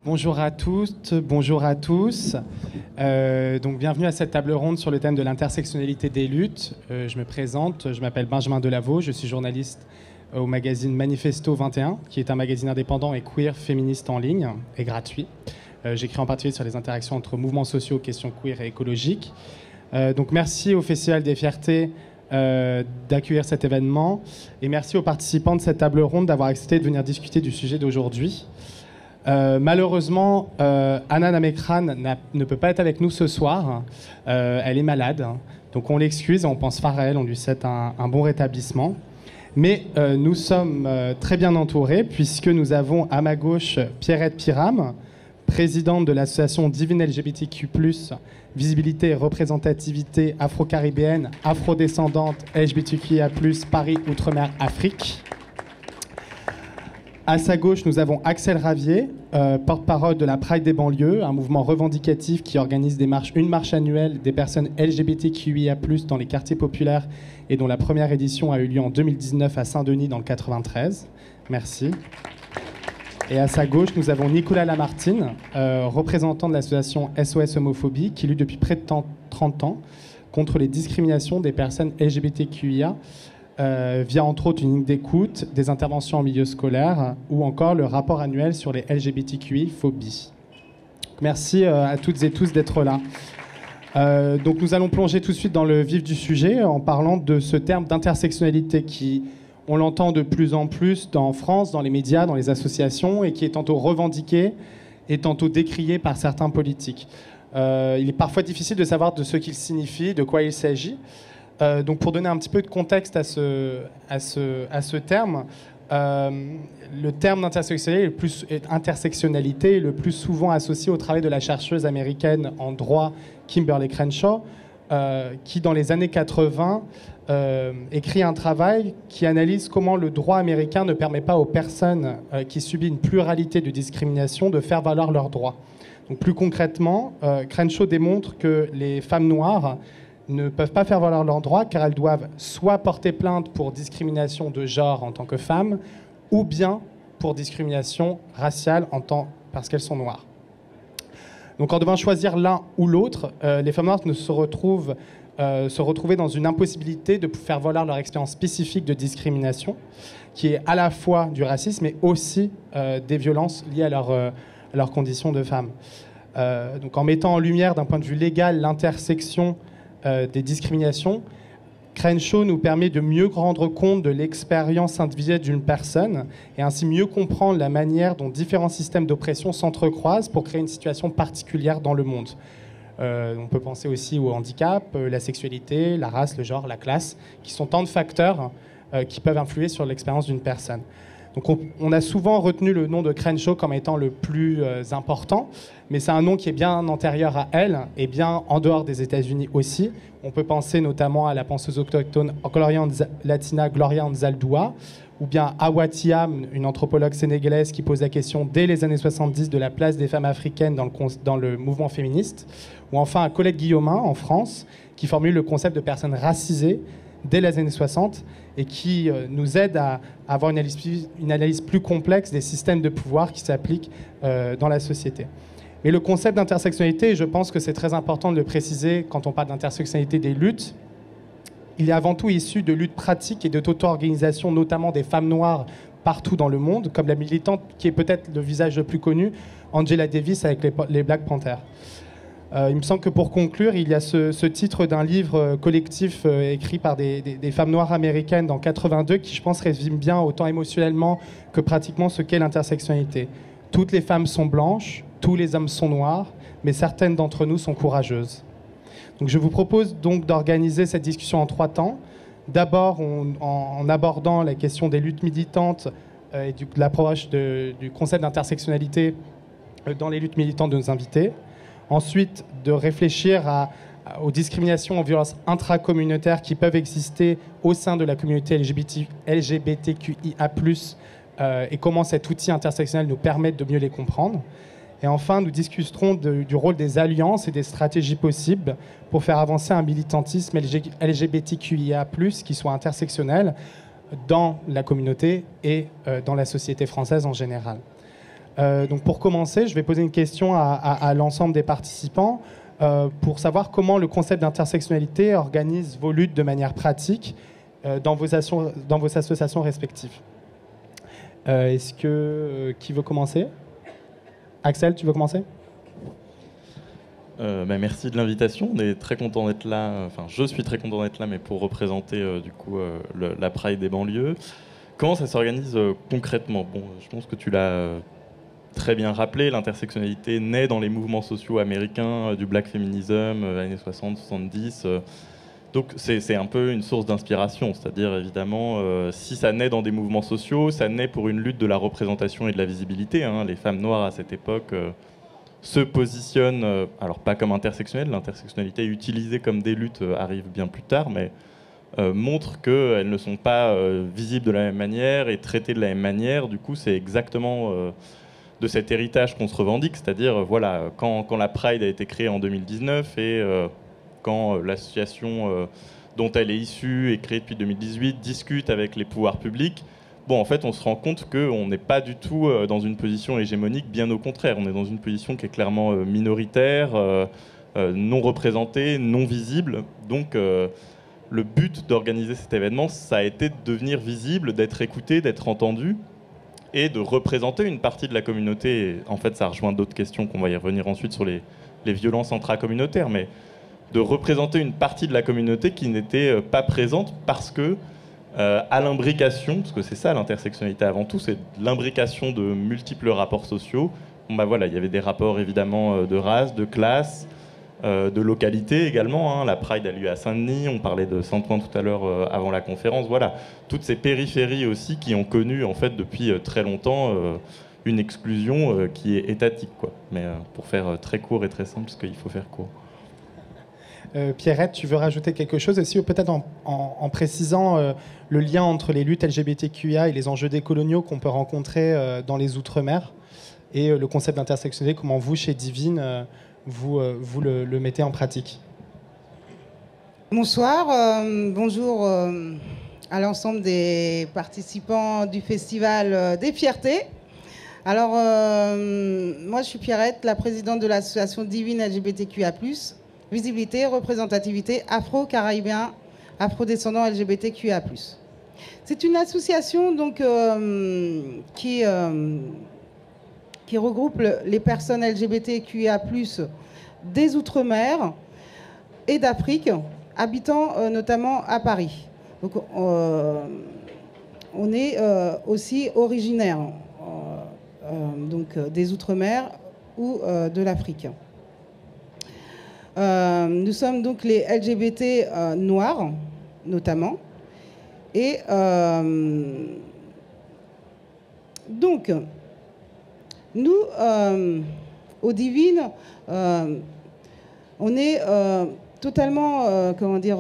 Bonjour à toutes, bonjour à tous. Donc bienvenue à cette table ronde sur le thème de l'intersectionnalité des luttes. Je me présente, je m'appelle Benjamin Delavaux, je suis journaliste au magazine Manifesto 21, qui est un magazine indépendant et queer féministe en ligne et gratuit. J'écris en particulier sur les interactions entre mouvements sociaux, questions queer et écologiques. Donc merci au Festival des Fiertés d'accueillir cet événement et merci aux participants de cette table ronde d'avoir accepté de venir discuter du sujet d'aujourd'hui. Malheureusement, Anna Namekran ne peut pas être avec nous ce soir. Elle est malade, donc on l'excuse et on pense fort à elle, on lui souhaite un bon rétablissement. Mais nous sommes très bien entourés puisque nous avons à ma gauche Pierrette Piram, présidente de l'association Divine LGBTQ+, Visibilité et représentativité afro-caribéenne, afrodescendante, LGBTQIA+, Paris, Outre-mer, Afrique. À sa gauche, nous avons Axel Ravier, porte-parole de la Pride des banlieues, un mouvement revendicatif qui organise une marche annuelle des personnes LGBTQIA+, dans les quartiers populaires et dont la première édition a eu lieu en 2019 à Saint-Denis dans le 93. Merci. Et à sa gauche, nous avons Nicolas Lamartine, représentant de l'association SOS Homophobie, qui lutte depuis près de 30 ans contre les discriminations des personnes LGBTQIA, via entre autres une ligne d'écoute, des interventions en milieu scolaire ou encore le rapport annuel sur les LGBTQI-phobies. Merci à toutes et tous d'être là. Donc nous allons plonger tout de suite dans le vif du sujet en parlant de ce terme d'intersectionnalité qui, on l'entend de plus en plus en France, dans les médias, dans les associations et qui est tantôt revendiqué et tantôt décrié par certains politiques. Il est parfois difficile de savoir de ce qu'il signifie, de quoi il s'agit. Donc pour donner un petit peu de contexte à ce terme, le terme d'intersectionnalité est le plus souvent associé au travail de la chercheuse américaine en droit Kimberlé Crenshaw, qui dans les années 80 écrit un travail qui analyse comment le droit américain ne permet pas aux personnes qui subissent une pluralité de discrimination de faire valoir leurs droits. Donc plus concrètement, Crenshaw démontre que les femmes noires ne peuvent pas faire valoir leurs droits car elles doivent soit porter plainte pour discrimination de genre en tant que femmes ou bien pour discrimination raciale parce qu'elles sont noires. Donc en devant choisir l'un ou l'autre, les femmes noires se retrouver dans une impossibilité de faire valoir leur expérience spécifique de discrimination qui est à la fois du racisme mais aussi des violences liées à leur condition de femme. Donc en mettant en lumière d'un point de vue légal l'intersection des discriminations, Crenshaw nous permet de mieux rendre compte de l'expérience individuelle d'une personne et ainsi mieux comprendre la manière dont différents systèmes d'oppression s'entrecroisent pour créer une situation particulière dans le monde. On peut penser aussi au handicap, la sexualité, la race, le genre, la classe, qui sont tant de facteurs qui peuvent influer sur l'expérience d'une personne. Donc on a souvent retenu le nom de Crenshaw comme étant le plus important, mais c'est un nom qui est bien antérieur à elle et bien en dehors des États-Unis aussi. On peut penser notamment à la penseuse autochtone latina Gloria Anzaldúa, ou bien Hawa Thiam, une anthropologue sénégalaise qui pose la question dès les années 70 de la place des femmes africaines dans le mouvement féministe, ou enfin à Colette Guillaumin en France, qui formule le concept de personnes racisées dès les années 60 et qui nous aide à avoir une analyse plus complexe des systèmes de pouvoir qui s'appliquent dans la société. Mais le concept d'intersectionnalité, je pense que c'est très important de le préciser quand on parle d'intersectionnalité des luttes, il est avant tout issu de luttes pratiques et d'auto-organisation, notamment des femmes noires partout dans le monde, comme la militante qui est peut-être le visage le plus connu, Angela Davis avec les Black Panthers. Il me semble que pour conclure, il y a ce titre d'un livre collectif écrit par des femmes noires américaines dans 82 qui, je pense, résume bien autant émotionnellement que pratiquement ce qu'est l'intersectionnalité. Toutes les femmes sont blanches, tous les hommes sont noirs, mais certaines d'entre nous sont courageuses. Donc je vous propose donc d'organiser cette discussion en 3 temps. D'abord en abordant la question des luttes militantes et de l'approche du concept d'intersectionnalité dans les luttes militantes de nos invités. Ensuite, de réfléchir aux discriminations, aux violences intracommunautaires qui peuvent exister au sein de la communauté LGBTQIA+, et comment cet outil intersectionnel nous permet de mieux les comprendre. Et enfin, nous discuterons du rôle des alliances et des stratégies possibles pour faire avancer un militantisme LGBTQIA+, qui soit intersectionnel dans la communauté et dans la société française en général. Donc pour commencer, je vais poser une question à l'ensemble des participants pour savoir comment le concept d'intersectionnalité organise vos luttes de manière pratique dans vos associations respectives. Est-ce que... qui veut commencer? Axel, tu veux commencer? Merci de l'invitation. On est très content d'être là. Enfin, je suis très content d'être là, mais pour représenter du coup la Pride des banlieues. Comment ça s'organise concrètement? Bon, je pense que tu l'as très bien rappelé. L'intersectionnalité naît dans les mouvements sociaux américains du black feminism, années 60-70. Donc c'est un peu une source d'inspiration. C'est-à-dire évidemment, si ça naît dans des mouvements sociaux, ça naît pour une lutte de la représentation et de la visibilité. Hein. Les femmes noires à cette époque se positionnent, alors pas comme intersectionnelles, l'intersectionnalité utilisée comme des luttes arrive bien plus tard, mais montre qu'elles ne sont pas visibles de la même manière et traitées de la même manière. Du coup, c'est exactement de cet héritage qu'on se revendique, c'est-à-dire voilà, quand la Pride a été créée en 2019 et quand l'association dont elle est issue et créée depuis 2018 discute avec les pouvoirs publics, bon, en fait, on se rend compte qu'on n'est pas du tout dans une position hégémonique, bien au contraire. On est dans une position qui est clairement minoritaire, non représentée, non visible. Donc, le but d'organiser cet événement, ça a été de devenir visible, d'être écouté, d'être entendu et de représenter une partie de la communauté. Et en fait, ça rejoint d'autres questions qu'on va y revenir ensuite sur les violences intracommunautaires, mais de représenter une partie de la communauté qui n'était pas présente parce que à l'imbrication, parce que c'est ça l'intersectionnalité avant tout, c'est l'imbrication de multiples rapports sociaux. Bon, bah voilà, il y avait des rapports évidemment de race, de classe, de localité également. Hein. La Pride a lieu à Saint-Denis, on parlait de Saint-Ouen tout à l'heure avant la conférence. Voilà, toutes ces périphéries aussi qui ont connu en fait depuis très longtemps une exclusion qui est étatique, quoi. Mais pour faire très court et très simple, parce qu'il faut faire court. Pierrette, tu veux rajouter quelque chose aussi, peut-être en précisant le lien entre les luttes LGBTQIA et les enjeux décoloniaux qu'on peut rencontrer dans les Outre-mer et le concept d'intersectionnalité, comment vous, chez Divine, vous le mettez en pratique? Bonsoir, bonjour à l'ensemble des participants du Festival des Fiertés. Alors, moi je suis Pierrette, la présidente de l'association Divine LGBTQIA+, visibilité, représentativité, afro-caribéen, afro-descendants LGBTQIA+. C'est une association donc, qui regroupe les personnes LGBTQIA+, des Outre-mer et d'Afrique, habitant notamment à Paris. Donc, on est aussi originaire donc, des Outre-mer ou de l'Afrique. Nous sommes donc les LGBT noirs, notamment. Et donc, nous, au Divine, on est totalement, comment dire,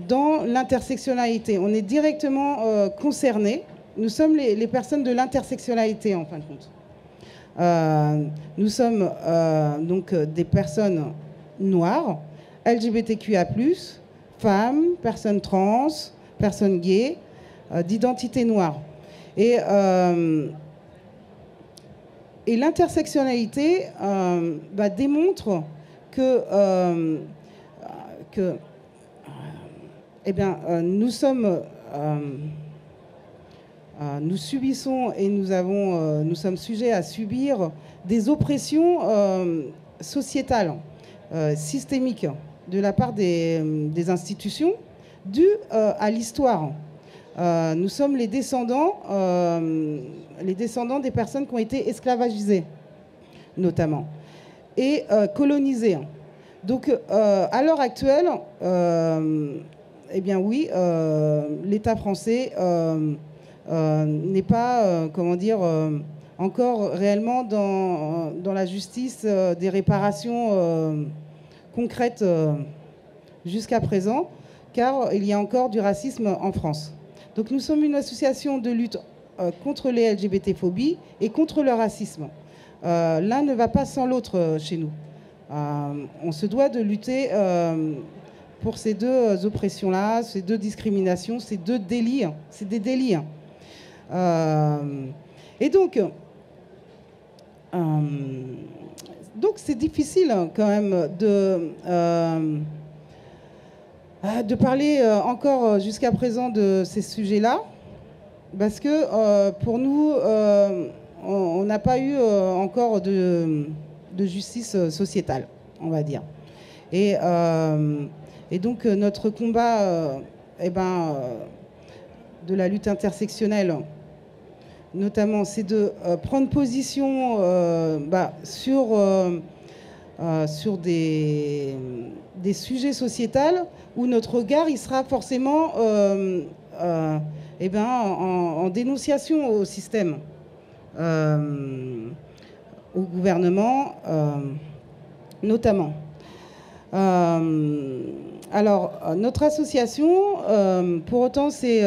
dans l'intersectionnalité. On est directement concernés. Nous sommes les personnes de l'intersectionnalité, en fin de compte. Nous sommes donc des personnes noires, LGBTQIA+, femmes, personnes trans, personnes gays, d'identité noire. Et l'intersectionnalité démontre que nous sommes... nous subissons et nous sommes sujets à subir des oppressions sociétales, systémiques, de la part des institutions, dues à l'histoire. Nous sommes les descendants des personnes qui ont été esclavagisées, notamment, et colonisées. Donc, à l'heure actuelle, eh bien oui, l'État français... n'est pas, comment dire, encore réellement dans la justice des réparations concrètes jusqu'à présent, car il y a encore du racisme en France. Donc nous sommes une association de lutte contre les LGBT-phobies et contre le racisme. L'un ne va pas sans l'autre chez nous. On se doit de lutter pour ces deux oppressions-là, ces deux discriminations, ces deux délits. C'est des délits. Et donc c'est difficile quand même de parler encore jusqu'à présent de ces sujets-là, parce que pour nous, on n'a pas eu encore de justice sociétale, on va dire. Et donc notre combat de la lutte intersectionnelle, notamment, c'est de prendre position sur des sujets sociétals où notre regard il sera forcément en dénonciation au système, au gouvernement notamment. Alors, notre association, pour autant, s'est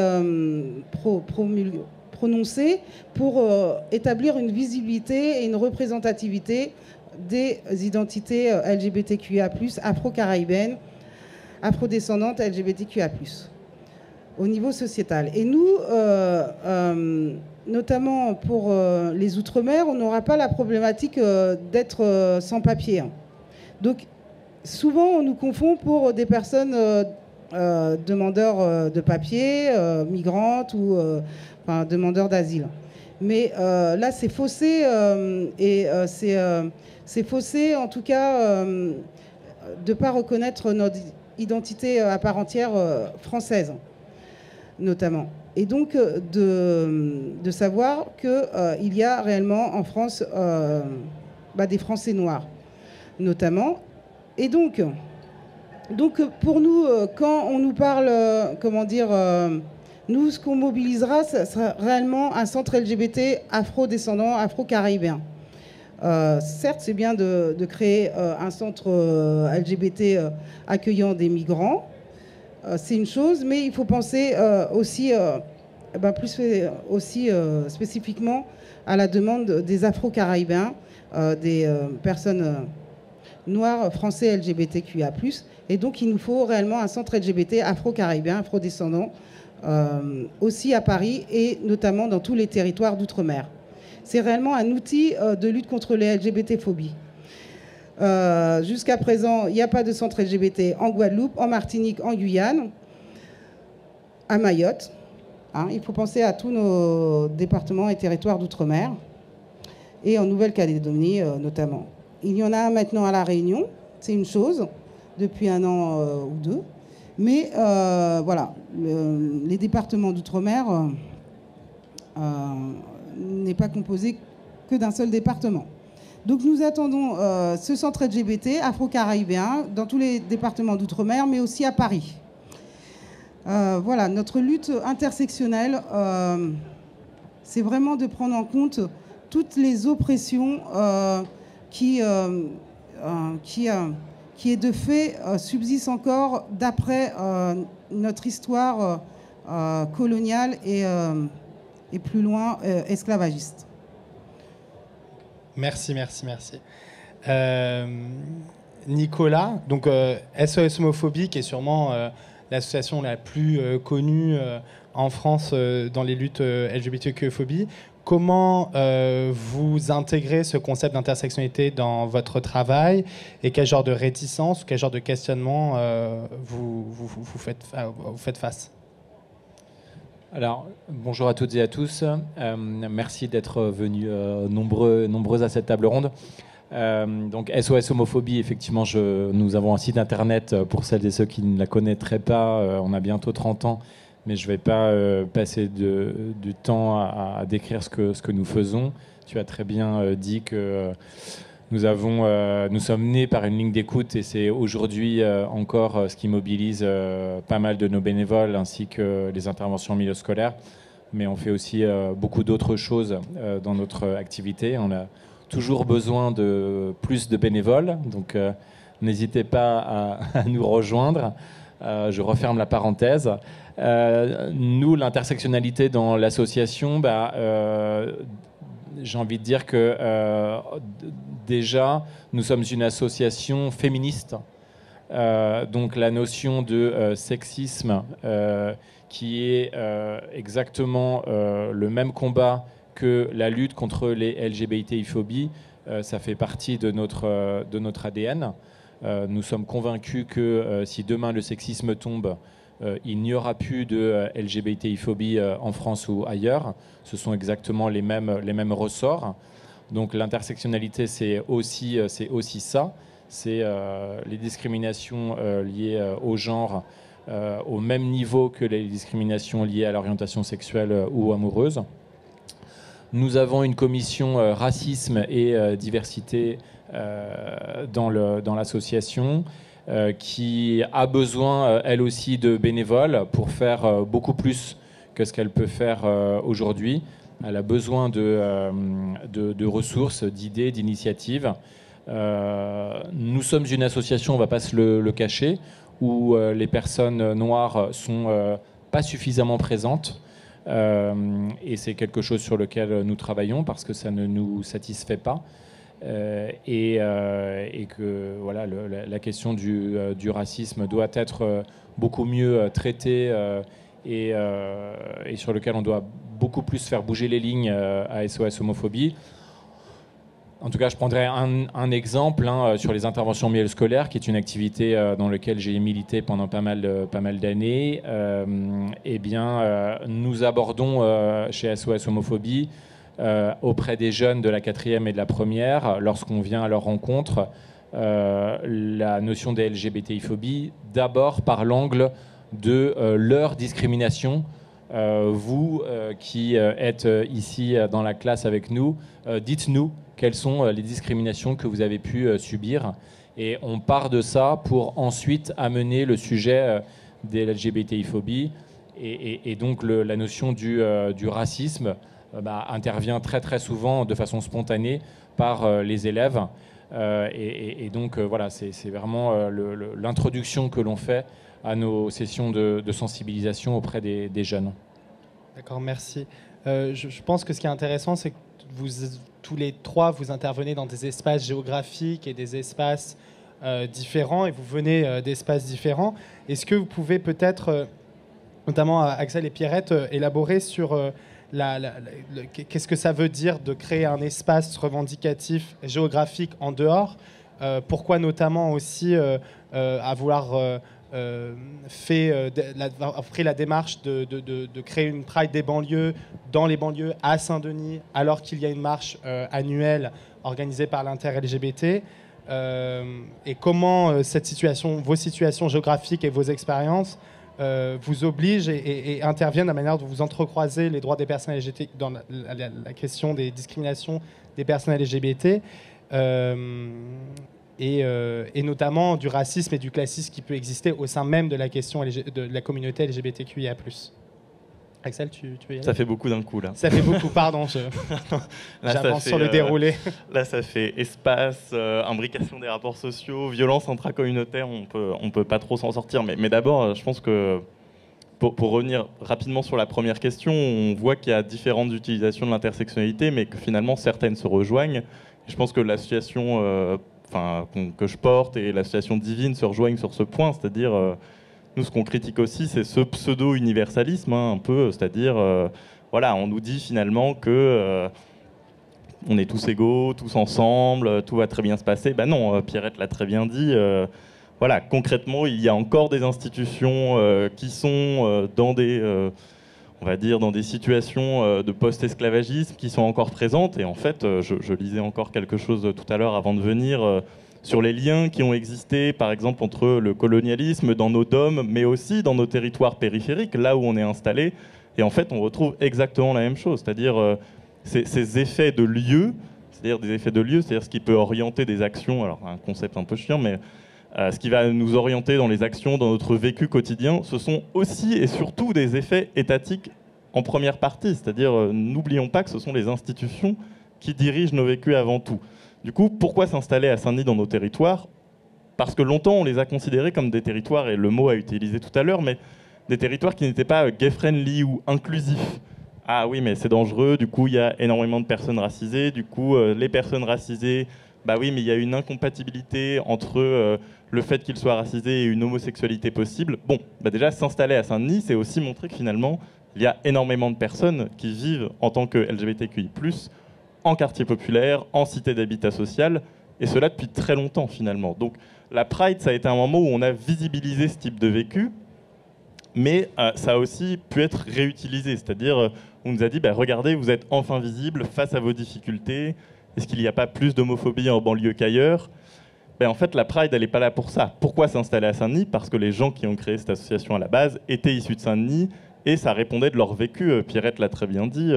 prononcée pour établir une visibilité et une représentativité des identités LGBTQIA+, afro-caribéennes, afrodescendantes LGBTQIA+, au niveau sociétal. Et nous, notamment pour les Outre-mer, on n'aura pas la problématique d'être sans papier. Donc, souvent, on nous confond pour des personnes demandeurs de papier, migrantes ou demandeurs d'asile. Mais là, c'est faussé c'est faussé, en tout cas, de ne pas reconnaître notre identité à part entière française, notamment. Et donc, de savoir qu'il y a réellement en France des Français noirs, notamment. Et donc pour nous, quand on nous parle, nous, ce qu'on mobilisera, ce sera réellement un centre LGBT afro-descendant, afro-caribéen. Certes, c'est bien de créer un centre LGBT accueillant des migrants, c'est une chose, mais il faut penser aussi, spécifiquement à la demande des afro-caribéens, des personnes noirs français LGBTQIA+. Et donc, il nous faut réellement un centre LGBT afro-caribéen, afro-descendant, aussi à Paris et notamment dans tous les territoires d'outre-mer. C'est réellement un outil de lutte contre les LGBT-phobies. Jusqu'à présent, il n'y a pas de centre LGBT en Guadeloupe, en Martinique, en Guyane, à Mayotte. Il faut penser à tous nos départements et territoires d'outre-mer, et en Nouvelle-Calédonie notamment. Il y en a maintenant à La Réunion, c'est une chose, depuis 1 an ou 2. Mais voilà, les départements d'outre-mer n'est pas composé que d'un seul département. Donc nous attendons ce centre LGBT afro-caribéen dans tous les départements d'outre-mer, mais aussi à Paris. Voilà, notre lutte intersectionnelle, c'est vraiment de prendre en compte toutes les oppressions qui est de fait subsiste encore d'après notre histoire coloniale et plus loin esclavagiste. Merci. Nicolas, donc SOS Homophobie, qui est sûrement l'association la plus connue en France dans les luttes LGBTQ-phobie. Comment vous intégrez ce concept d'intersectionnalité dans votre travail et quel genre de réticence, quel genre de questionnement vous faites face? Alors, bonjour à toutes et à tous. Merci d'être venus nombreux à cette table ronde. Donc SOS Homophobie, effectivement, nous avons un site internet pour celles et ceux qui ne la connaîtraient pas. On a bientôt 30 ans. Mais je ne vais pas passer du temps à décrire ce que nous faisons. Tu as très bien dit que nous sommes nés par une ligne d'écoute et c'est aujourd'hui encore ce qui mobilise pas mal de nos bénévoles ainsi que les interventions en milieu scolaire. Mais on fait aussi beaucoup d'autres choses dans notre activité. On a toujours besoin de plus de bénévoles, donc n'hésitez pas à nous rejoindre. Je referme la parenthèse. Nous, l'intersectionnalité dans l'association, j'ai envie de dire que déjà, nous sommes une association féministe Donc la notion de sexisme qui est exactement le même combat que la lutte contre les LGBTI-phobies, ça fait partie de notre ADN. Nous sommes convaincus que si demain le sexisme tombe, il n'y aura plus de LGBTI-phobie en France ou ailleurs. Ce sont exactement les mêmes ressorts. Donc l'intersectionnalité, c'est aussi ça. C'est les discriminations liées au genre au même niveau que les discriminations liées à l'orientation sexuelle ou amoureuse. Nous avons une commission racisme et diversité dans l'association qui a besoin, elle aussi, de bénévoles pour faire beaucoup plus que ce qu'elle peut faire aujourd'hui. Elle a besoin de ressources, d'idées, d'initiatives. Nous sommes une association, on ne va pas se le cacher, où les personnes noires sont pas suffisamment présentes. Et c'est quelque chose sur lequel nous travaillons parce que ça ne nous satisfait pas. Et que voilà, la question du racisme doit être beaucoup mieux traitée et sur lequel on doit beaucoup plus faire bouger les lignes à SOS Homophobie. En tout cas, je prendrai un exemple sur les interventions milieu scolaire, qui est une activité dans laquelle j'ai milité pendant pas mal d'années. Eh bien, nous abordons chez SOS Homophobie, auprès des jeunes de la 4e et de la 1re, lorsqu'on vient à leur rencontre, la notion des LGBTI-phobie, d'abord par l'angle de leur discrimination. Vous qui êtes ici dans la classe avec nous, dites-nous quelles sont les discriminations que vous avez pu subir. Et on part de ça pour ensuite amener le sujet des LGBTI-phobies. Et donc la notion du racisme intervient très très souvent de façon spontanée par les élèves. Et donc voilà, c'est vraiment l'introduction que l'on fait à nos sessions de sensibilisation auprès des jeunes. D'accord, merci. Je pense que ce qui est intéressant, c'est que vous, tous les trois, vous intervenez dans des espaces géographiques et des espaces différents, et vous venez d'espaces différents. Est-ce que vous pouvez peut-être, notamment Axel et Pierrette, élaborer sur qu'est-ce que ça veut dire de créer un espace revendicatif géographique en dehors, pourquoi notamment aussi à vouloir pris la démarche de créer une Pride des banlieues dans les banlieues à Saint-Denis, alors qu'il y a une marche annuelle organisée par l'inter-LGBT. Et comment cette situation, vos situations géographiques et vos expériences vous obligent et interviennent à la manière dont vous entrecroisez les droits des personnes LGBT dans la question des discriminations des personnes LGBT. Et notamment du racisme et du classisme qui peut exister au sein même de la question de la communauté LGBTQIA+. Axel, tu veux y aller ? Ça fait beaucoup d'un coup, là. Ça fait beaucoup, pardon, j'avance sur le déroulé. Là, ça fait espace, imbrication des rapports sociaux, violence intracommunautaire, on peut pas trop s'en sortir. Mais d'abord, je pense que, pour revenir rapidement sur la première question, on voit qu'il y a différentes utilisations de l'intersectionnalité, mais que finalement, certaines se rejoignent. Et je pense que l'association que je porte et l'association Divine se rejoignent sur ce point, c'est-à-dire nous ce qu'on critique aussi c'est ce pseudo-universalisme un peu, c'est-à-dire voilà, on nous dit finalement que on est tous égaux, tous ensemble, tout va très bien se passer. Ben non, Pierrette l'a très bien dit, voilà, concrètement il y a encore des institutions qui sont dans des on va dire, dans des situations de post-esclavagisme qui sont encore présentes. Et en fait, je lisais encore quelque chose tout à l'heure avant de venir sur les liens qui ont existé, par exemple, entre le colonialisme dans nos DOM, mais aussi dans nos territoires périphériques, là où on est installé. Et en fait, on retrouve exactement la même chose, c'est-à-dire ces effets de lieu, c'est-à-dire ce qui peut orienter des actions, alors un concept un peu chiant, mais ce qui va nous orienter dans les actions, dans notre vécu quotidien, ce sont aussi et surtout des effets étatiques en première partie. C'est-à-dire, n'oublions pas que ce sont les institutions qui dirigent nos vécus avant tout. Du coup, pourquoi s'installer à Saint-Denis dans nos territoires ? Parce que longtemps, on les a considérés comme des territoires, et le mot a été utilisé tout à l'heure, mais des territoires qui n'étaient pas gay-friendly ou inclusifs. Ah oui, mais c'est dangereux, du coup, il y a énormément de personnes racisées, du coup, les personnes racisées bah oui, mais il y a une incompatibilité entre le fait qu'il soit racisé et une homosexualité possible. Bon, bah déjà, s'installer à Saint-Denis, c'est aussi montrer que finalement, il y a énormément de personnes qui vivent en tant que LGBTQI+, en quartier populaire, en cité d'habitat social, et cela depuis très longtemps finalement. Donc la Pride, ça a été un moment où on a visibilisé ce type de vécu, mais ça a aussi pu être réutilisé, c'est-à-dire on nous a dit, bah, regardez, vous êtes enfin visible face à vos difficultés, est-ce qu'il n'y a pas plus d'homophobie en banlieue qu'ailleurs? Ben, en fait, la Pride, elle n'est pas là pour ça. Pourquoi s'installer à Saint-Denis? Parce que les gens qui ont créé cette association à la base étaient issus de Saint-Denis et ça répondait de leur vécu. Pierrette l'a très bien dit.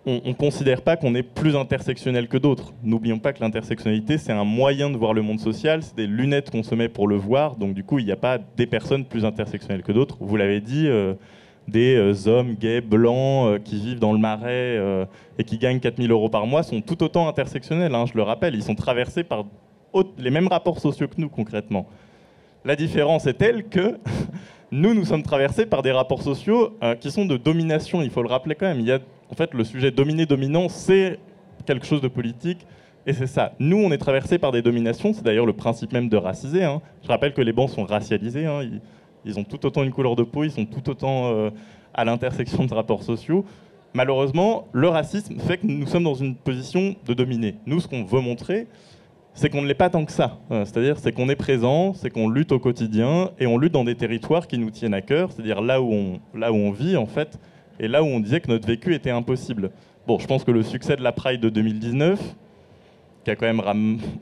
On ne considère pas qu'on est plus intersectionnel que d'autres. N'oublions pas que l'intersectionnalité, c'est un moyen de voir le monde social, c'est des lunettes qu'on se met pour le voir. Donc du coup, il n'y a pas des personnes plus intersectionnelles que d'autres. Vous l'avez dit, des hommes gays, blancs, qui vivent dans le Marais et qui gagnent 4 000 € par mois sont tout autant intersectionnels, hein, je le rappelle. Ils sont traversés par les mêmes rapports sociaux que nous, concrètement. La différence est telle que nous sommes traversés par des rapports sociaux qui sont de domination. Il faut le rappeler quand même. En fait, le sujet dominé-dominant, c'est quelque chose de politique. Et c'est ça. Nous, on est traversés par des dominations. C'est d'ailleurs le principe même de raciser. Hein. Je rappelle que les Blancs sont racialisés. Hein. Ils ont tout autant une couleur de peau. Ils sont tout autant à l'intersection de rapports sociaux. Malheureusement, le racisme fait que nous sommes dans une position de dominer. Nous, ce qu'on veut montrer, c'est qu'on ne l'est pas tant que ça. C'est-à-dire, c'est qu'on est présent, c'est qu'on lutte au quotidien, et on lutte dans des territoires qui nous tiennent à cœur, c'est-à-dire là où on vit, en fait, et là où on disait que notre vécu était impossible. Bon, je pense que le succès de la Pride de 2019, qui a quand même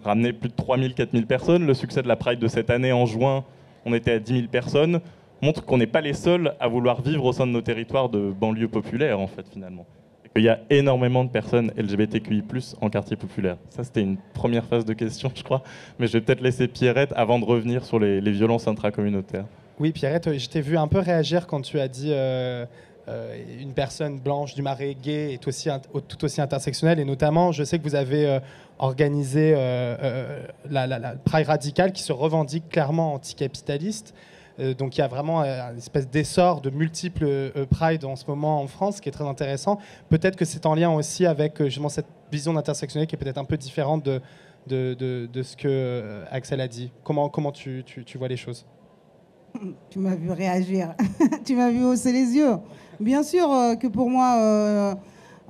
ramené plus de 3 000, 4 000 personnes, le succès de la Pride de cette année, en juin, on était à 10 000 personnes, montre qu'on n'est pas les seuls à vouloir vivre au sein de nos territoires de banlieue populaire, en fait, finalement. Il y a énormément de personnes LGBTQI+, en quartier populaire. Ça, c'était une première phase de question, je crois. Mais je vais peut-être laisser Pierrette avant de revenir sur les violences intracommunautaires. Oui, Pierrette, je t'ai vu un peu réagir quand tu as dit une personne blanche du Marais gay est aussi, tout aussi intersectionnelle. Et notamment, je sais que vous avez organisé la Pride radicale qui se revendique clairement anticapitaliste. Donc il y a vraiment une espèce d'essor de multiples Pride en ce moment en France, qui est très intéressant. Peut-être que c'est en lien aussi avec justement cette vision d'intersectionnalité qui est peut-être un peu différente de ce que Axel a dit. Comment tu vois les choses? Tu m'as vu réagir, tu m'as vu hausser les yeux. Bien sûr que pour moi,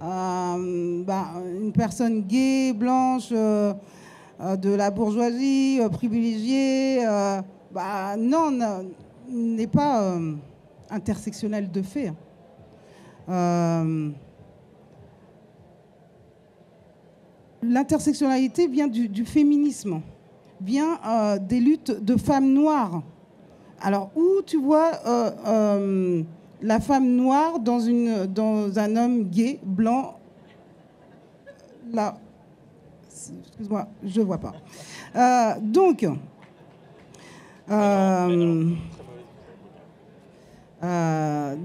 une personne gay, blanche, de la bourgeoisie, privilégiée, non, n'est pas intersectionnel de fait. L'intersectionnalité vient du féminisme, vient des luttes de femmes noires. Alors, où tu vois la femme noire dans un homme gay, blanc, là, excuse-moi, je ne vois pas.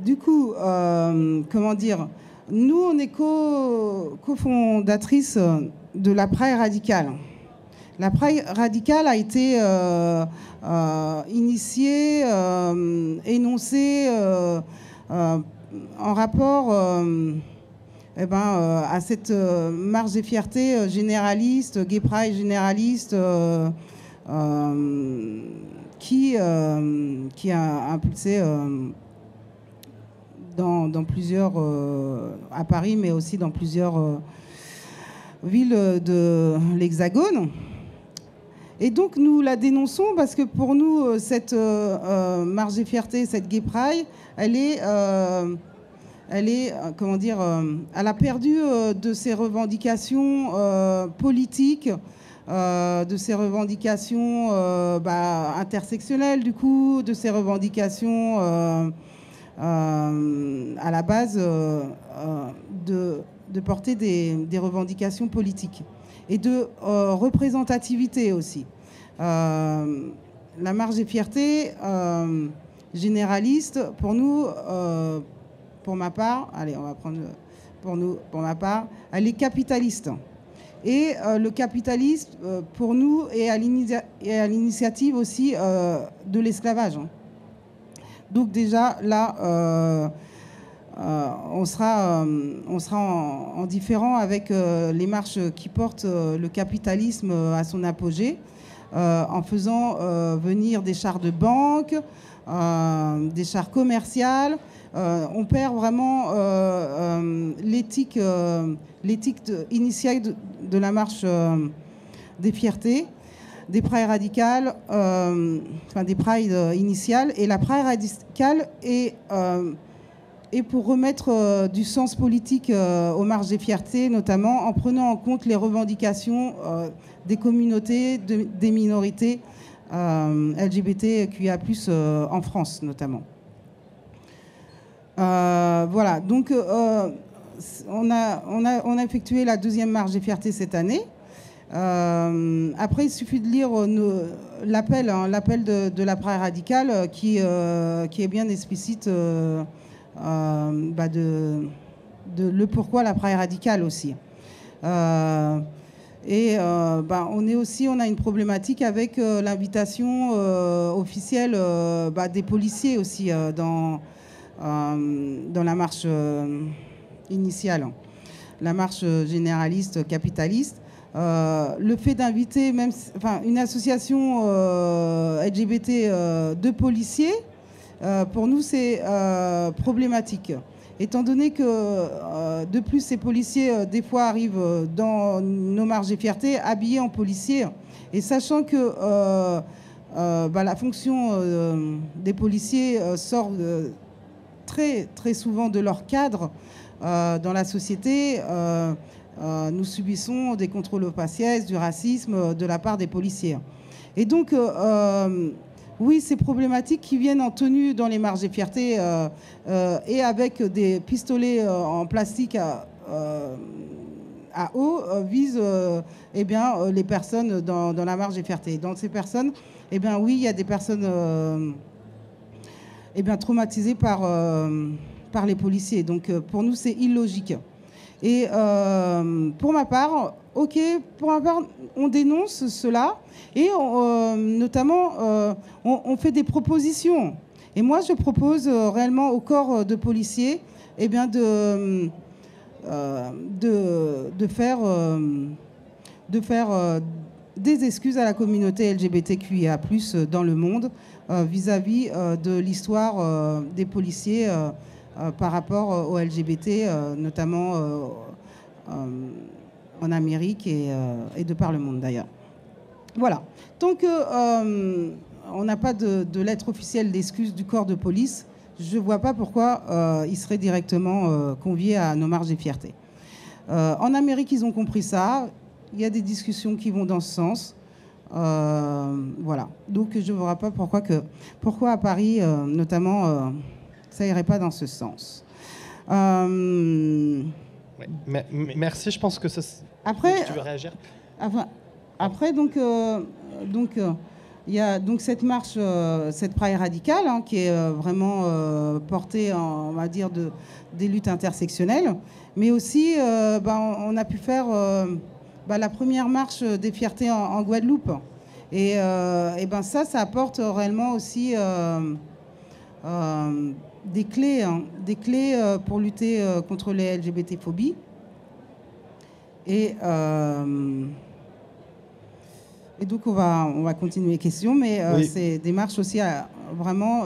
Du coup, comment dire, nous, on est cofondatrice de la Pride radicale. La Pride radicale a été initiée, énoncée en rapport à cette marche des fiertés généraliste, Gay Pride généraliste, qui a impulsé dans plusieurs, à Paris, mais aussi dans plusieurs villes de l'Hexagone. Et donc nous la dénonçons parce que pour nous, cette marche des fiertés, cette Gay Pride, elle a perdu de ses revendications politiques, de ses revendications intersectionnelles, du coup, de ses revendications à la base de porter des revendications politiques et de représentativité aussi. La marche des fiertés généraliste, pour nous, pour ma part, allez, on va prendre pour ma part, elle est capitaliste. Et le capitalisme, pour nous, est à l'initiative aussi de l'esclavage. Donc déjà, là, on sera en différent avec les marches qui portent le capitalisme à son apogée, en faisant venir des chars de banque, des chars commerciales. On perd vraiment l'éthique initiale de la marche des fiertés, des prides radicales, des prides initiales. Et la pride radicale est pour remettre du sens politique aux marches des fiertés, notamment en prenant en compte les revendications des communautés, des minorités LGBTQIA+, en France notamment. Voilà, donc on a effectué la 2e marche des fiertés cette année. Après, il suffit de lire l'appel de la Pride radicale qui est bien explicite de le pourquoi la Pride radicale aussi. On a une problématique avec l'invitation officielle des policiers aussi dans la marche initiale, la marche généraliste capitaliste. Le fait d'inviter une association LGBT de policiers, pour nous c'est problématique. Étant donné que de plus ces policiers des fois arrivent dans nos marches des fiertés habillés en policiers, et sachant que la fonction des policiers sort très, très souvent de leur cadre dans la société, nous subissons des contrôles au faciès, du racisme de la part des policiers. Et donc, oui, ces problématiques qui viennent en tenue dans les marches des fiertés et avec des pistolets en plastique à eau visent les personnes dans la marche des fiertés. Dans ces personnes, oui, il y a des personnes traumatisées par les policiers. Donc, pour nous, c'est illogique. Et pour ma part, on dénonce cela et notamment on fait des propositions. Et moi, je propose réellement au corps de policiers de faire des excuses à la communauté LGBTQIA+ dans le monde vis-à-vis de l'histoire des policiers par rapport aux LGBT, notamment en Amérique et de par le monde d'ailleurs. Voilà. Tant qu'on n'a pas de lettre officielle d'excuse du corps de police, je ne vois pas pourquoi il serait directement convié à nos marches des fiertés. En Amérique, ils ont compris ça. Il y a des discussions qui vont dans ce sens. Voilà. Donc, je ne vois pas pourquoi à Paris, notamment, ça irait pas dans ce sens. Merci, je pense que ça... Après, tu veux réagir? Après, donc, il y a donc cette marche, cette Pride radicale, qui est vraiment portée, on va dire, des luttes intersectionnelles. Mais aussi, on a pu faire la première marche des fiertés en Guadeloupe. Et ça apporte réellement aussi des clés pour lutter contre les LGBT-phobies. Et donc, on va continuer les questions, mais oui. C'est des marches aussi vraiment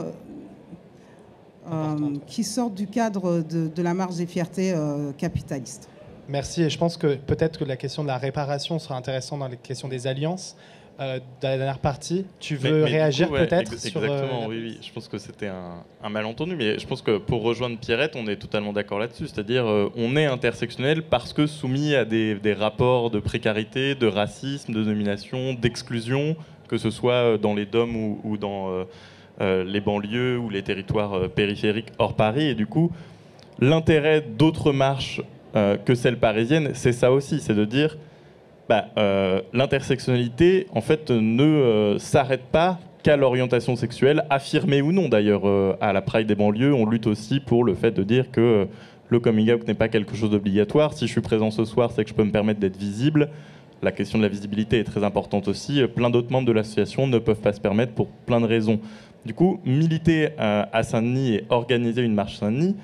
qui sortent du cadre de la marche des fiertés capitalistes. Merci, et je pense que peut-être que la question de la réparation sera intéressante dans les questions des alliances. De la dernière partie, tu veux réagir peut-être Exactement, oui. Je pense que c'était un malentendu, mais je pense que pour rejoindre Pierrette, on est totalement d'accord là-dessus. C'est-à-dire, on est intersectionnel parce que soumis à des rapports de précarité, de racisme, de domination, d'exclusion, que ce soit dans les DOM ou dans les banlieues ou les territoires périphériques hors Paris. Et du coup, l'intérêt d'autres marches que celles parisiennes, c'est ça aussi, c'est de dire... l'intersectionnalité, en fait, ne s'arrête pas qu'à l'orientation sexuelle, affirmée ou non. D'ailleurs, à la Pride des banlieues, on lutte aussi pour le fait de dire que le coming out n'est pas quelque chose d'obligatoire. Si je suis présent ce soir, c'est que je peux me permettre d'être visible. La question de la visibilité est très importante aussi. Plein d'autres membres de l'association ne peuvent pas se permettre pour plein de raisons. Du coup, militer à Saint-Denis et organiser une marche Saint-Denis,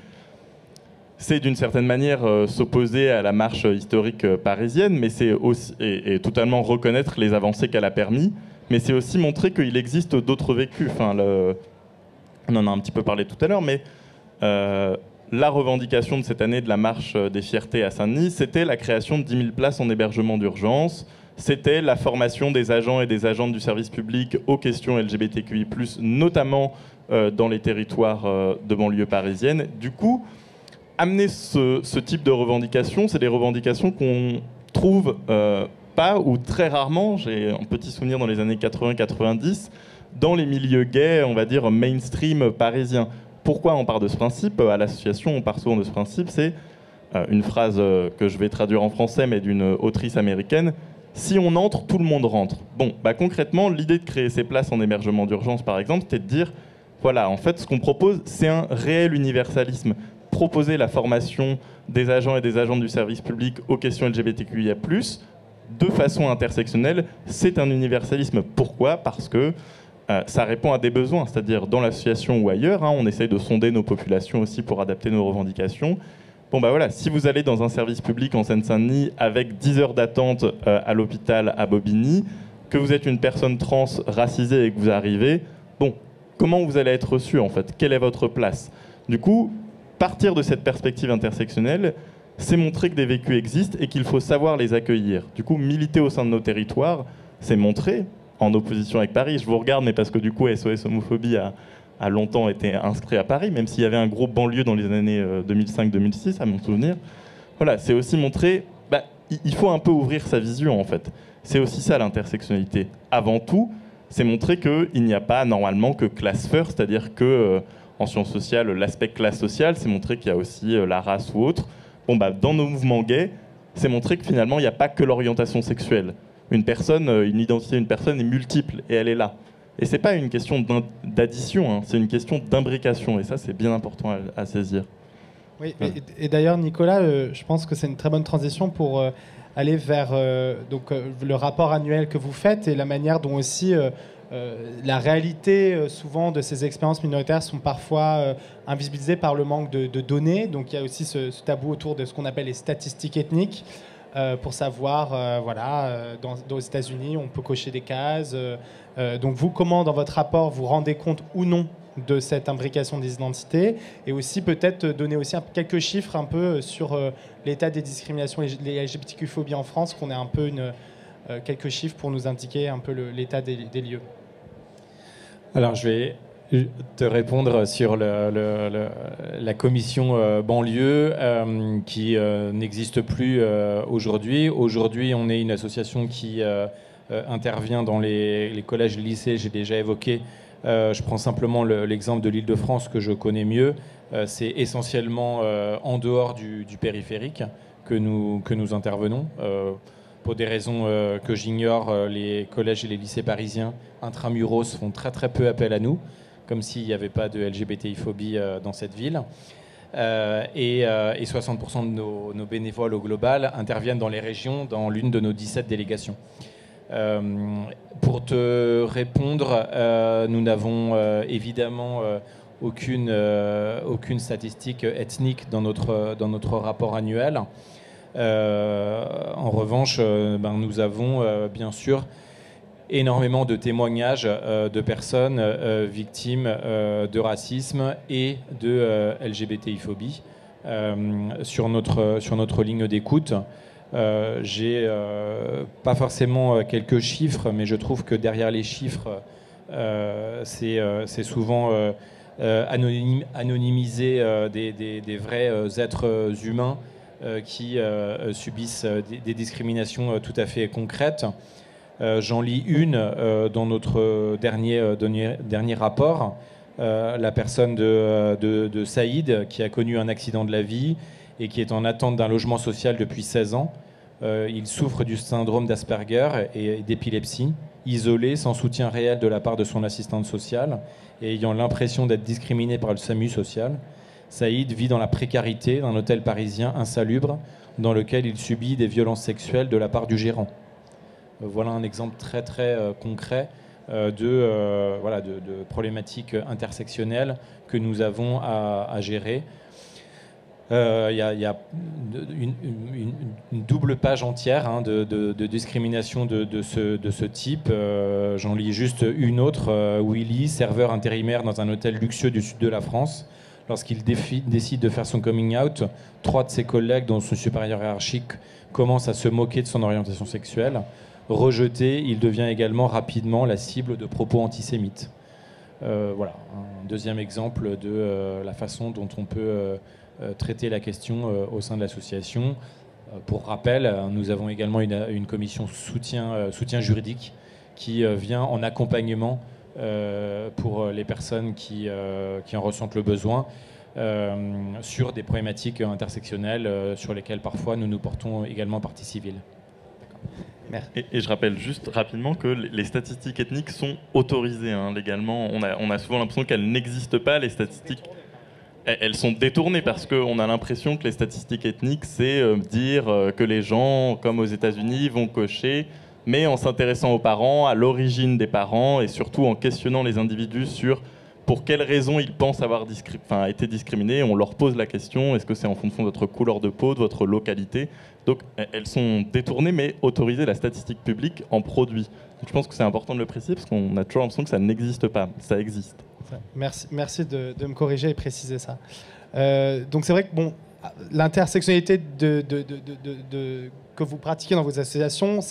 c'est d'une certaine manière s'opposer à la marche historique parisienne, mais c'est aussi et totalement reconnaître les avancées qu'elle a permis, mais c'est aussi montrer qu'il existe d'autres vécus. Enfin, on en a un petit peu parlé tout à l'heure, mais la revendication de cette année de la marche des fiertés à Saint-Denis, c'était la création de 10 000 places en hébergement d'urgence, c'était la formation des agents et des agentes du service public aux questions LGBTQI+, notamment dans les territoires de banlieue parisienne. Du coup, amener ce type de revendications, c'est des revendications qu'on trouve pas ou très rarement, j'ai un petit souvenir dans les années 80-90, dans les milieux gays, on va dire mainstream parisiens. Pourquoi on part de ce principe? À l'association, on part souvent de ce principe, c'est une phrase que je vais traduire en français, mais d'une autrice américaine: si on entre, tout le monde rentre. Bon, bah, concrètement, l'idée de créer ces places en hébergement d'urgence, par exemple, c'était de dire, voilà, en fait, ce qu'on propose, c'est un réel universalisme. Proposer la formation des agents et des agentes du service public aux questions LGBTQIA+, de façon intersectionnelle, c'est un universalisme. Pourquoi? Parce que ça répond à des besoins, c'est-à-dire dans l'association ou ailleurs, on essaye de sonder nos populations aussi pour adapter nos revendications. Bon bah voilà, si vous allez dans un service public en Seine-Saint-Denis avec 10 heures d'attente à l'hôpital à Bobigny, que vous êtes une personne trans racisée et que vous arrivez, bon, comment vous allez être reçu en fait? Quelle est votre place? Du coup, partir de cette perspective intersectionnelle, c'est montrer que des vécus existent et qu'il faut savoir les accueillir. Du coup, militer au sein de nos territoires, c'est montrer, en opposition avec Paris, je vous regarde, mais parce que du coup, SOS Homophobie a longtemps été inscrit à Paris, même s'il y avait un gros banlieue dans les années 2005-2006, à mon souvenir. Voilà, c'est aussi montrer, il faut un peu ouvrir sa vision, en fait. C'est aussi ça, l'intersectionnalité. Avant tout, c'est montrer qu'il n'y a pas normalement que class first, c'est-à-dire que en sciences sociales, l'aspect classe sociale, c'est montrer qu'il y a aussi la race ou autre. Bon, dans nos mouvements gays, c'est montrer que finalement, il n'y a pas que l'orientation sexuelle. Une identité d'une personne est multiple et elle est là. Et c'est pas une question d'addition, c'est une question d'imbrication. Et ça, c'est bien important à saisir. Oui, et d'ailleurs, Nicolas, je pense que c'est une très bonne transition pour aller vers le rapport annuel que vous faites et la manière dont aussi la réalité souvent de ces expériences minoritaires sont parfois invisibilisées par le manque de données. Donc il y a aussi ce tabou autour de ce qu'on appelle les statistiques ethniques. Pour savoir, aux États-Unis, on peut cocher des cases. Donc vous, comment dans votre rapport vous rendez compte ou non de cette imbrication des identités, et aussi peut-être donner aussi quelques chiffres un peu sur l'état des discriminations, les LGBTQ-phobies en France, qu'on ait un peu quelques chiffres pour nous indiquer un peu l'état des lieux. Alors je vais te répondre sur la commission banlieue qui n'existe plus aujourd'hui. Aujourd'hui, on est une association qui intervient dans les collèges et lycées, j'ai déjà évoqué. Je prends simplement l'exemple de l'Île-de-France que je connais mieux. C'est essentiellement en dehors du périphérique que nous intervenons. Pour des raisons que j'ignore, les collèges et les lycées parisiens intramuros font très très peu appel à nous, comme s'il n'y avait pas de LGBTI-phobie dans cette ville. Et 60% de nos bénévoles au global interviennent dans les régions, dans l'une de nos 17 délégations. Pour te répondre, nous n'avons évidemment aucune statistique ethnique dans notre rapport annuel. En revanche, nous avons bien sûr énormément de témoignages de personnes victimes de racisme et de LGBTI-phobie sur notre ligne d'écoute. J'ai pas forcément quelques chiffres, mais je trouve que derrière les chiffres, c'est souvent anonymiser des vrais êtres humains qui subissent des discriminations tout à fait concrètes. J'en lis une dans notre dernier rapport, la personne de Saïd, qui a connu un accident de la vie et qui est en attente d'un logement social depuis 16 ans. Il souffre du syndrome d'Asperger et d'épilepsie, isolé, sans soutien réel de la part de son assistante sociale et ayant l'impression d'être discriminé par le SAMU social. Saïd vit dans la précarité d'un hôtel parisien insalubre dans lequel il subit des violences sexuelles de la part du gérant. Voilà un exemple très très concret de problématiques intersectionnelles que nous avons à gérer. Il y a une double page entière hein, de discrimination de ce type. J'en lis juste une autre. Willy, serveur intérimaire dans un hôtel luxueux du sud de la France. Lorsqu'il décide de faire son coming out, 3 de ses collègues, dont son supérieur hiérarchique, commencent à se moquer de son orientation sexuelle. Rejeté, il devient également rapidement la cible de propos antisémites. Voilà, un deuxième exemple de la façon dont on peut traiter la question au sein de l'association. Pour rappel, nous avons également une commission soutien juridique qui vient en accompagnement pour les personnes qui en ressentent le besoin sur des problématiques intersectionnelles sur lesquelles parfois nous portons également partie civile. Et je rappelle juste rapidement que les statistiques ethniques sont autorisées hein, légalement. On a souvent l'impression qu'elles n'existent pas, les statistiques. Elles sont détournées parce qu'on a l'impression que les statistiques ethniques, c'est dire que les gens, comme aux États-Unis, vont cocher, mais en s'intéressant aux parents, à l'origine des parents, et surtout en questionnant les individus sur pour quelles raisons ils pensent avoir été discriminés. On leur pose la question, est-ce que c'est en fonction de votre couleur de peau, de votre localité? Donc elles sont détournées, mais autorisées. La statistique publique en produit. Donc, je pense que c'est important de le préciser, parce qu'on a toujours l'impression que ça n'existe pas. Ça existe. Merci de me corriger et préciser ça. Donc c'est vrai que bon, l'intersectionnalité que vous pratiquez dans vos associations,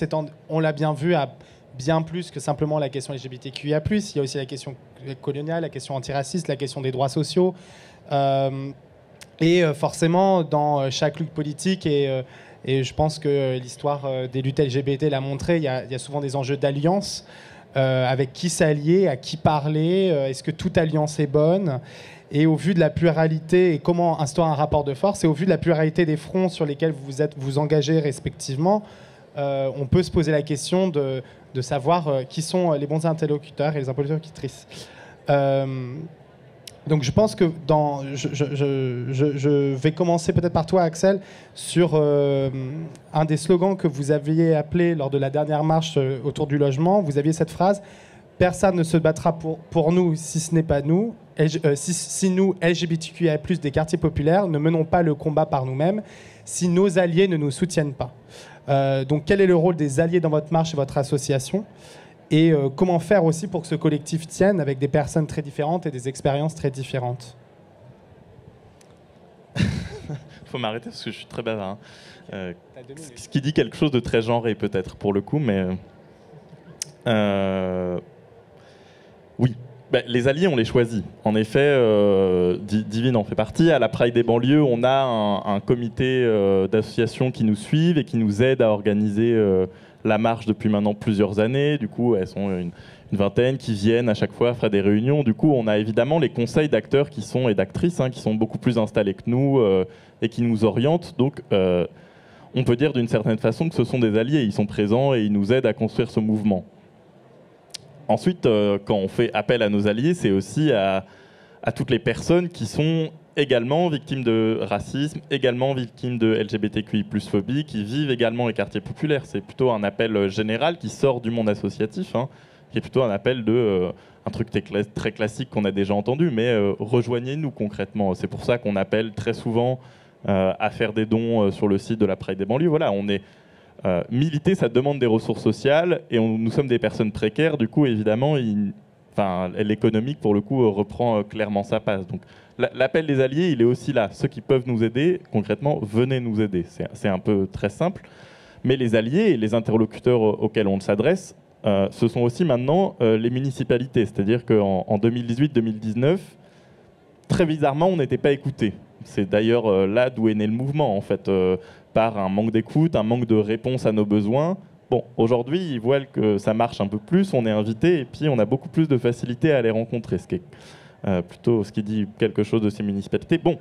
on l'a bien vu à bien plus que simplement la question LGBTQIA+. Il y a aussi la question coloniale, la question antiraciste, la question des droits sociaux. Et forcément, dans chaque lutte politique, et je pense que l'histoire des luttes LGBT l'a montré, il y a souvent des enjeux d'alliance. Avec qui s'allier, à qui parler, est-ce que toute alliance est bonne? Et au vu de la pluralité, et comment instaurer un rapport de force, et au vu de la pluralité des fronts sur lesquels vous engagez respectivement, on peut se poser la question de savoir qui sont les bons interlocuteurs et les interlocutrices. Donc je pense que je vais commencer peut-être par toi, Axel, sur un des slogans que vous aviez appelé lors de la dernière marche autour du logement. Vous aviez cette phrase: personne ne se battra pour nous si ce n'est pas nous. Si nous, LGBTQIA+, des quartiers populaires, ne menons pas le combat par nous-mêmes, si nos alliés ne nous soutiennent pas. Donc quel est le rôle des alliés dans votre marche et votre association ? Et comment faire aussi pour que ce collectif tienne avec des personnes très différentes et des expériences très différentes? Il faut m'arrêter parce que je suis très bavard. Hein. Ce qui dit quelque chose de très genré peut-être pour le coup, mais... Oui. Ben, les alliés, on les choisit. En effet, Divine en fait partie. À la Pride des banlieues, on a un comité d'associations qui nous suivent et qui nous aident à organiser la marche depuis maintenant plusieurs années. Du coup, elles sont une vingtaine qui viennent à chaque fois faire des réunions. Du coup, on a évidemment les conseils d'acteurs et d'actrices qui sont beaucoup plus installés que nous et qui nous orientent. Donc, on peut dire d'une certaine façon que ce sont des alliés. Ils sont présents et ils nous aident à construire ce mouvement. Ensuite, quand on fait appel à nos alliés, c'est aussi à toutes les personnes qui sont également victimes de racisme, également victimes de LGBTQI+ phobie, qui vivent également les quartiers populaires. C'est plutôt un appel général qui sort du monde associatif, qui est plutôt un appel un truc très classique qu'on a déjà entendu, mais rejoignez-nous concrètement. C'est pour ça qu'on appelle très souvent à faire des dons sur le site de la Pride des banlieues. Voilà, on est... militer, ça demande des ressources sociales et nous sommes des personnes précaires. Du coup, évidemment, l'économique, pour le coup, reprend clairement sa place. Donc, l'appel des alliés, il est aussi là. Ceux qui peuvent nous aider, concrètement, venez nous aider. C'est un peu très simple. Mais les alliés et les interlocuteurs auxquels on s'adresse, ce sont aussi maintenant les municipalités. C'est-à-dire qu'en 2018-2019, très bizarrement, on n'était pas écoutés. C'est d'ailleurs là d'où est né le mouvement, en fait. Par un manque d'écoute, un manque de réponse à nos besoins. Bon, aujourd'hui, ils voient que ça marche un peu plus, on est invité et puis on a beaucoup plus de facilité à les rencontrer, ce qui est plutôt ce qui dit quelque chose de ces municipalités. Bon,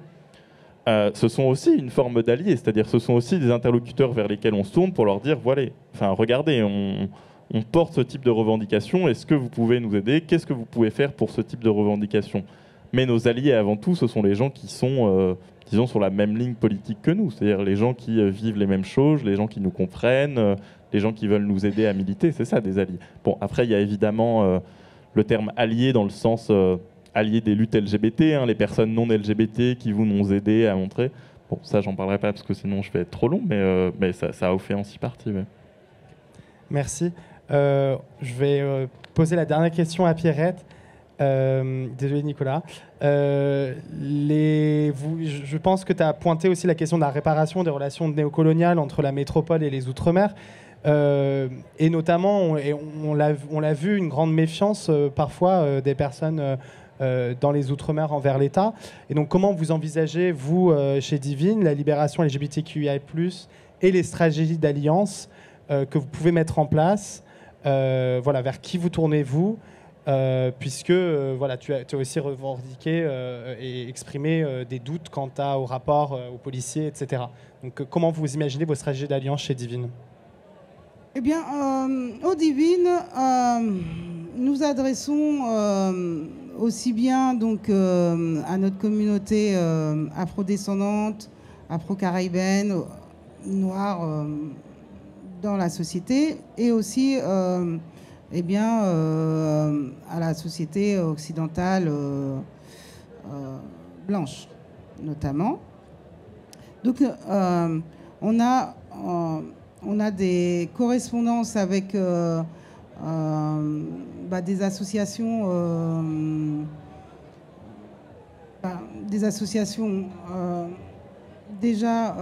ce sont aussi une forme d'alliés, c'est-à-dire ce sont aussi des interlocuteurs vers lesquels on se tourne pour leur dire, voilà, regardez, on porte ce type de revendication, est-ce que vous pouvez nous aider? Qu'est-ce que vous pouvez faire pour ce type de revendication? Mais nos alliés, avant tout, ce sont les gens qui sont... disons, sur la même ligne politique que nous, c'est-à-dire les gens qui vivent les mêmes choses, les gens qui nous comprennent, les gens qui veulent nous aider à militer, c'est ça des alliés. Bon, après, il y a évidemment le terme allié dans le sens allié des luttes LGBT, les personnes non LGBT qui vont nous aider à montrer. Bon, ça, j'en parlerai pas parce que sinon je vais être trop long, mais ça a fait aussi partie. Ouais. Merci. Je vais poser la dernière question à Pierrette. Désolé Nicolas. Je pense que tu as pointé aussi la question de la réparation des relations néocoloniales entre la métropole et les Outre-mer. Et notamment, on l'a vu, une grande méfiance parfois des personnes dans les Outre-mer envers l'État. Et donc comment vous envisagez, vous, chez Divine, la libération LGBTQIA+, et les stratégies d'alliance que vous pouvez mettre en place, voilà, vers qui vous tournez-vous, puisque voilà, tu as aussi revendiqué et exprimé des doutes quant au rapport aux policiers, etc. Donc comment vous imaginez vos stratégies d'alliance chez Divine? Eh bien, au Divine, nous adressons aussi bien donc, à notre communauté afrodescendante, afro-caribéenne, noire dans la société, et aussi eh bien, à la société occidentale blanche, notamment. Donc, on a des correspondances avec des associations, déjà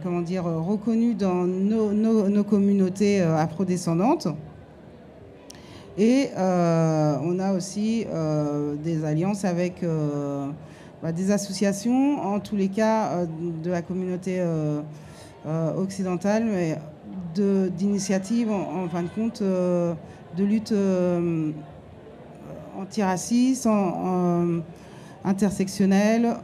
comment dire, reconnues dans nos communautés afrodescendantes. Et on a aussi des alliances avec des associations, en tous les cas de la communauté occidentale, mais d'initiatives en fin de compte de lutte antiraciste, intersectionnelle.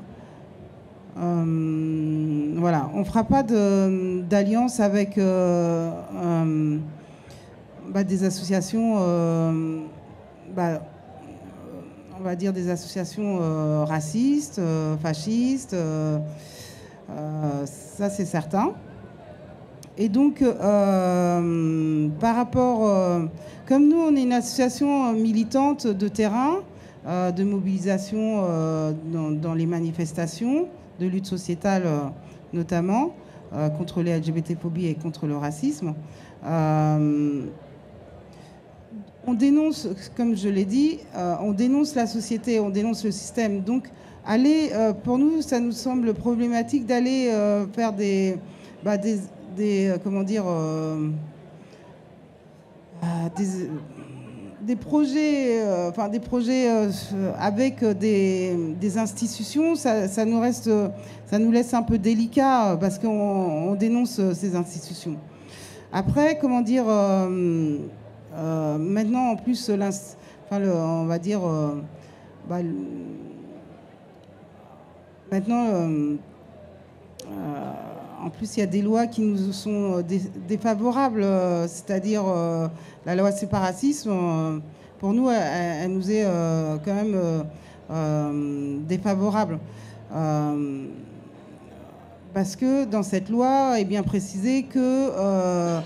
Voilà, on ne fera pas d'alliance avec des associations, on va dire des associations racistes, fascistes, ça c'est certain. Et donc, par rapport, comme nous, on est une association militante de terrain, de mobilisation dans les manifestations, de lutte sociétale notamment, contre les LGBT-phobies et contre le racisme. On dénonce, comme je l'ai dit, on dénonce la société, on dénonce le système. Donc, pour nous, ça nous semble problématique d'aller faire des comment dire, des projets, avec des institutions. Ça nous laisse un peu délicat parce qu'on dénonce ces institutions. Après, comment dire, maintenant en plus, on va dire, maintenant. En plus, il y a des lois qui nous sont défavorables, c'est-à-dire la loi séparatisme. Pour nous, elle nous est quand même défavorable. Parce que dans cette loi est bien précisé que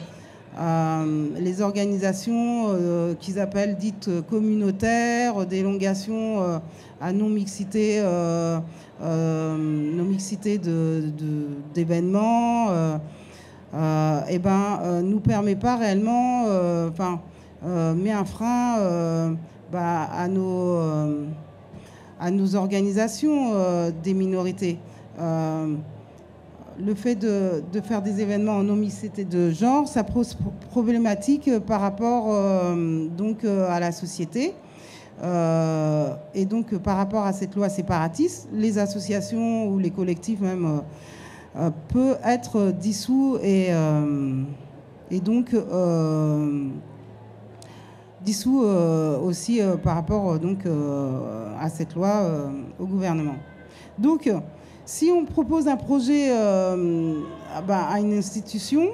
les organisations qu'ils appellent dites communautaires, délongations à non-mixité, non-mixité d'événements, nous permet pas réellement, met un frein à nos organisations des minorités. Le fait de faire des événements en non-mixité de genre, ça pose problématique par rapport donc à la société. Et donc, par rapport à cette loi séparatiste, les associations ou les collectifs même peuvent être dissous et donc dissous aussi par rapport donc à cette loi au gouvernement. Donc, si on propose un projet à une institution,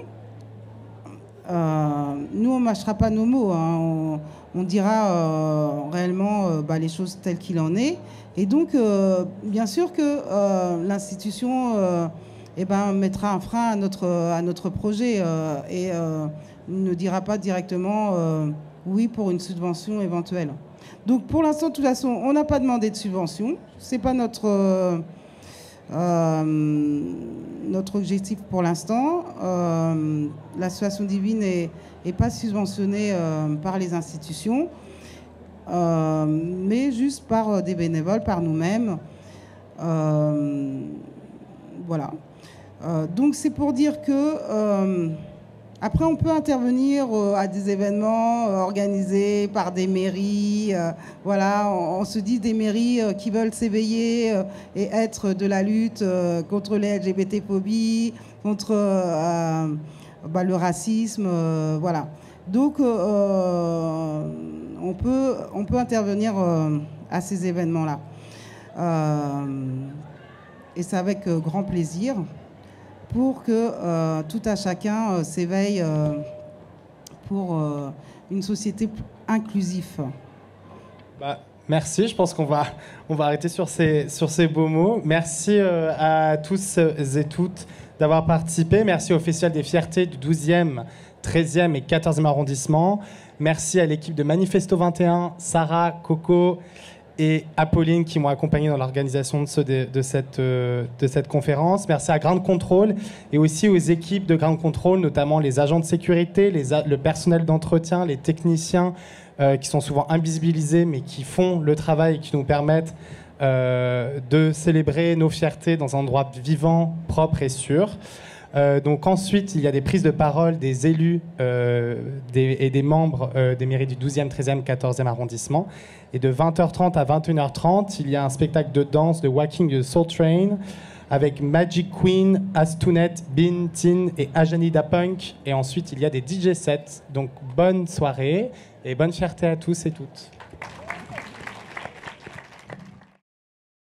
nous, on ne mâchera pas nos mots, hein. On dira réellement les choses telles qu'il en est. Et donc, bien sûr que l'institution mettra un frein à notre projet et ne dira pas directement oui pour une subvention éventuelle. Donc, pour l'instant, de toute façon, on n'a pas demandé de subvention. C'est pas notre Notre objectif pour l'instant, l'association Divine n'est pas subventionnée par les institutions, mais juste par des bénévoles, par nous-mêmes. Voilà. Donc c'est pour dire que après on peut intervenir à des événements organisés par des mairies. Voilà, on se dit des mairies qui veulent s'éveiller et être de la lutte contre les LGBT-phobies, contre le racisme. Voilà. Donc on peut intervenir à ces événements-là. Et c'est avec grand plaisir pour que tout à chacun s'éveille pour une société inclusive. Merci, je pense qu'on va arrêter sur ces beaux mots. Merci à tous et toutes d'avoir participé. Merci au Festival des Fiertés du 12e, 13e et 14e arrondissement. Merci à l'équipe de Manifesto 21, Sarah, Coco et Apolline qui m'ont accompagné dans l'organisation de cette conférence. Merci à Ground Control et aussi aux équipes de Ground Control, notamment les agents de sécurité, le personnel d'entretien, les techniciens qui sont souvent invisibilisés mais qui font le travail et qui nous permettent de célébrer nos fiertés dans un endroit vivant, propre et sûr. Donc ensuite, il y a des prises de parole des élus et des membres des mairies du 12e, 13e, 14e arrondissement. Et de 20h30 à 21h30, il y a un spectacle de danse de Walking the Soul Train avec Magic Queen, Astounet, Bin, Tin et Ajanida Punk. Et ensuite, il y a des DJ sets. Donc bonne soirée et bonne fierté à tous et toutes.